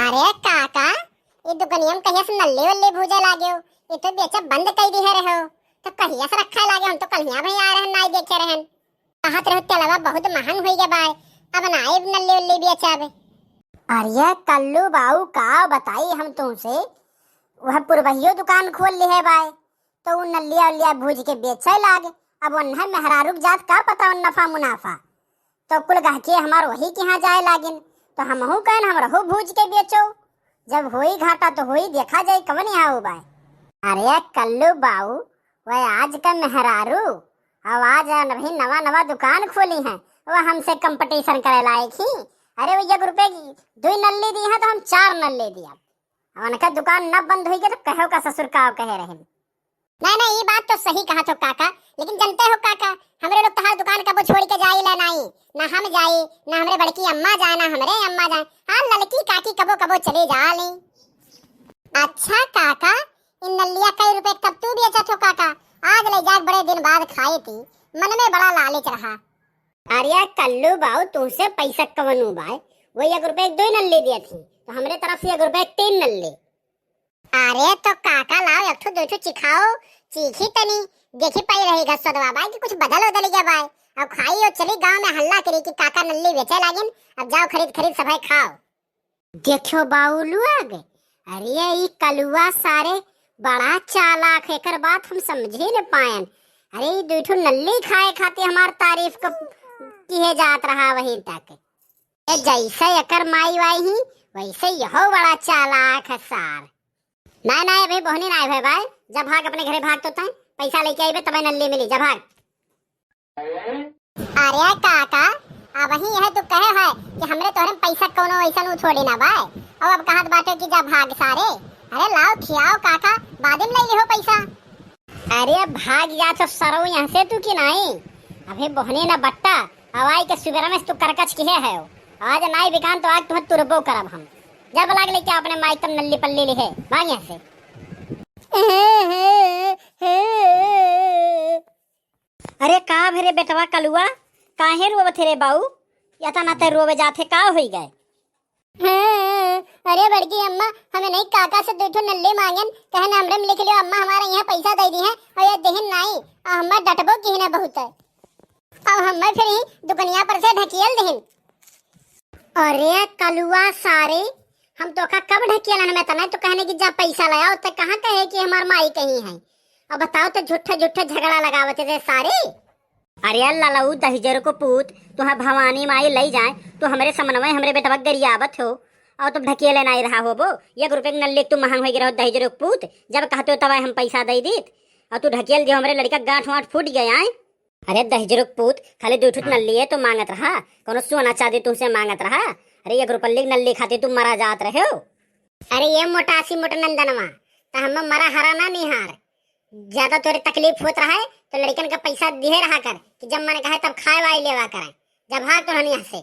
अरे काका, ये दुकनिया में कहिया से नल्ले वल्ले भूजे लागे हो। ये तो बेचा बंद कई दी है रहे हो। तो कहिया से रखा लागे, हम तो कलिया भाई आ रहे नाई देखे रहन। कहत रहो तेलवा बहुत महंग होई गए बाय, अब नाई नल्ले वल्ले बेचाबे। अरे कल्लू बाऊ का बताई हम तुमसे, वह पुरवहियो दुकान खोल ली है बाय, तो वो नल्लिया वल्लिया भूज के बेचे लागे। अब उन्हें मेहरारू जात का पता नफा मुनाफा, तो कुल गहके हमार वही के यहाँ जाए लागिन। तो हमहू कहन हम रहो भूज के बेचो, जब होई घाटा तो होई देखा जाए कवन यहाँ हो बाय। अरे कल्लू बाऊ, वह आज का मेहरारू अब आज भाई नवा नवा दुकान खोली है, वह हमसे कंपटीशन करे लायक ही। अरे वो 1 रुपए की 2 नल्ली दी है तो हम 4 नल्ले दिया। उनका दुकान न बंद हुई तो कहो का ससुर का कहे रहे। नहीं ये बात तो सही कहा तो काका, लेकिन जानते हो काका, हमरे लोग तहार दुकान कबो छोड़ के जाई ले नहीं, ना हम जाई ना हमरे बड़की अम्मा जाए ना हमरे अम्मा जाए। हाँ लड़की काकी कबो कबो चले जा ली। अच्छा काका, इन नल्लिया कई रुपए कब तू बेचा तो काका? आज ले जाके बड़े दिन बाद खाई थी, मन में बड़ा लालच रहा। अरे कल्लू बाऊ, तुमसे पैसा कवनू बाय, वो 1 रुपए 2 नल्ले दिए थी, तो हमरे तरफ से 1 रुपए 3 नल्ले। अरे तो काका लाओ 1 2 चिखाओ, चीखी तनी देखी पाई रहेगा सदवा बाय कि कुछ बदल उदल गया बाय। अब खाई और चली गांव में हल्ला करी कि काका नल्ली बेचे लागिन, अब जाओ खरीद खरीद सब खाओ। देखो बाउलू आ गए। अरे ये कलुआ सारे बड़ा चालाक है, कर बात हम समझे न पायन। अरे ये 2 नल्ली खाए खाते हमार तारीफ को किए जात रहा वहीं तक। ये जैसे एकर माई वाई ही वैसे यहो बड़ा चालाक है सार। ना भाई बहनी ना भाई भाई, जब भाग अपने घरे भाग तो तय पैसा लेके आइबे तब नल्ली मिली, जब भाग। अरे काका, अब वही यह तो कहे है कि हमरे तोहरे पैसा कोनो वैसा नु छोड़ी ना भाई। अब कहत बाटे कि जब भाग सारे। अरे लाओ खियाओ काका, बाद में ले लिहो पैसा। अरे भाग जा तो सरो यहाँ से तू की नहीं, अभी बहनी ना बट्टा हवाई के सुबेरा में तू करकच किए है। आज नाई बिकान तो आज तुह तुरबो करब हम, जब लाग ले क्या अपने माई तम नल्ली पल्ली ली है भाग यहाँ से। अरे का भरे बेटवा कलुआ, काहे रोवत रे बाऊ? या ता ना ते रोवे जाथे का होई गए? अरे बड़की अम्मा, हमें नहीं काका से 2 नल्ले मांगन, कहन हमरे में लिख लियो अम्मा हमारे यहाँ पैसा दे दी है और ये देहन नहीं, हम डटबो की ना बहुत है। अब हम फिर ही दुकनिया पर से ढकियल देहन। अरे कलुआ सारे, हम तो का कब ढकियल में तना तो कहने की जब पैसा लाया तो कहाँ कहे कि हमार माई कहीं है। अब बताओ तो झूठा झूठा झगड़ा लगावते थे सारे। अरे ललऊ दहिजर को पूत, तुहा भवानी माई लई जाए तो हमरे समनवय हमरे बेटवा गरियावत हो, और तुम ढकेले नहीं रहा हो। वो 1 रुपए के नल्ले तू महंग हो गया दहिजर को पूत, जब कहते हो तब हम पैसा दे दीत और तू ढकेल दियो हमरे लड़का गांठ वाठ फूट गया है। अरे दहिजर को पूत, खाली 2 नल्ली है तो मांगत रहा, कोनो सोना चांदी तुमसे मांगत रहा। अरे 1 रुपये नल्ली खाते तुम मरा जात रहे हो। अरे ये मोटासी मोटा नंदनवा, तो हम मरा हरा ना निहार, ज्यादा तोरे तकलीफ होत रहा है तो लड़कन का पैसा दिए रहा कर कि जब मैंने कहा तब खाए वाई लेवा करें। जब भाग तो यहाँ से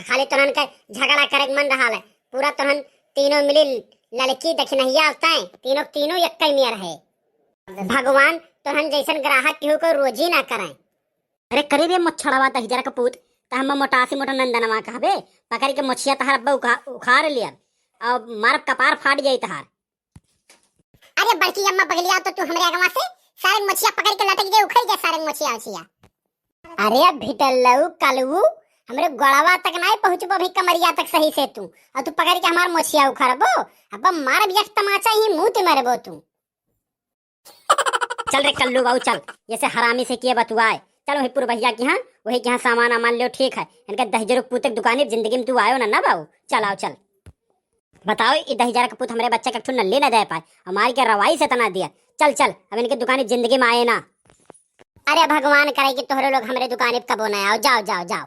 खाली तोहन का झगड़ा करे मन रहा है, पूरा तोहन तीनों मिली लड़की दखिनहिया होता है, तीनों एक में रहे। भगवान तोहन जैसन ग्राहक केहू को रोजी ना करें। अरे करे रे मच्छड़वा दहिजरा का पूत, तो हम मोटासी मोटा नंदनवा कहबे, पकड़ के मछिया तहार अब्बा उखाड़ लिया और मार कपार फाट जाई तहार। अरे बड़की अम्मा बगलिया तो तू हमरे आगवा से सारे मछिया पकड़ के लटक गए, उखड़ गए सारे मछिया। अरे भिटलऊ कलऊ, हमरे गड़वा तक नहीं पहुंचबो भी कमरिया तक सही से तू, और तू पकड़ के हमार मछिया उखड़बो, अब मार भी एक तमाचा ही मुंह ते मारबो तू। चल रे कल्लू बाऊ चल, जैसे हरामी से किए बतुआए, चलो वही पुरवहिया के यहाँ वही के यहाँ सामान आमान लो, ठीक है। इनका दहिजर पूत दुकान जिंदगी में तू आयो ना बाऊ, चल आओ चल। बताओ ये दहिजरा का पूत हमारे बच्चे का नल्ले ना दे पाए, हमारी क्या रवाई से तना दिया। चल चल अब इनके दुकान जिंदगी में आए ना। अरे भगवान करे कि तोहरे लोग हमारे दुकान कबो ना आओ, जाओ जाओ जाओ।